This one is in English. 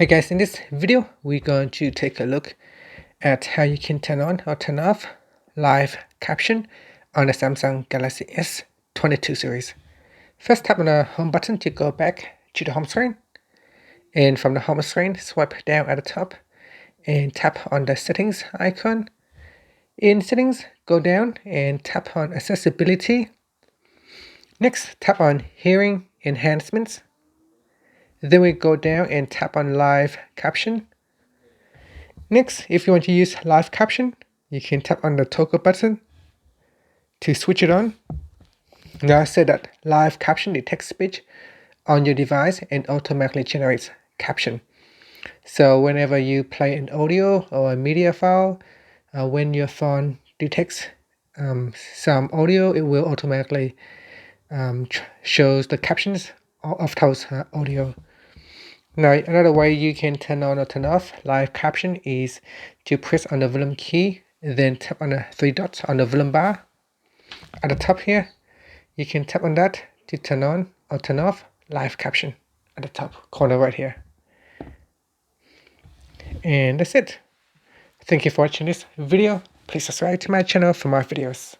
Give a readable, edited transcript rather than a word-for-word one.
Hey guys, in this video, we're going to take a look at how you can turn on or turn off live caption on the Samsung Galaxy S22 series. First, tap on the home button to go back to the home screen. And from the home screen, swipe down at the top and tap on the settings icon. In settings, go down and tap on accessibility. Next, tap on hearing enhancements. Then we go down and tap on live caption. Next, if you want to use live caption, you can tap on the toggle button to switch it on. Now I said that live caption detects speech on your device and automatically generates caption. So whenever you play an audio or a media file, when your phone detects some audio, it will automatically shows the captions of those audio. Now, another way you can turn on or turn off live caption is to press on the volume key, then tap on the three dots on the volume bar at the top here. You can tap on that to turn on or turn off live caption at the top corner right here. And that's it. Thank you for watching this video. Please subscribe to my channel for more videos.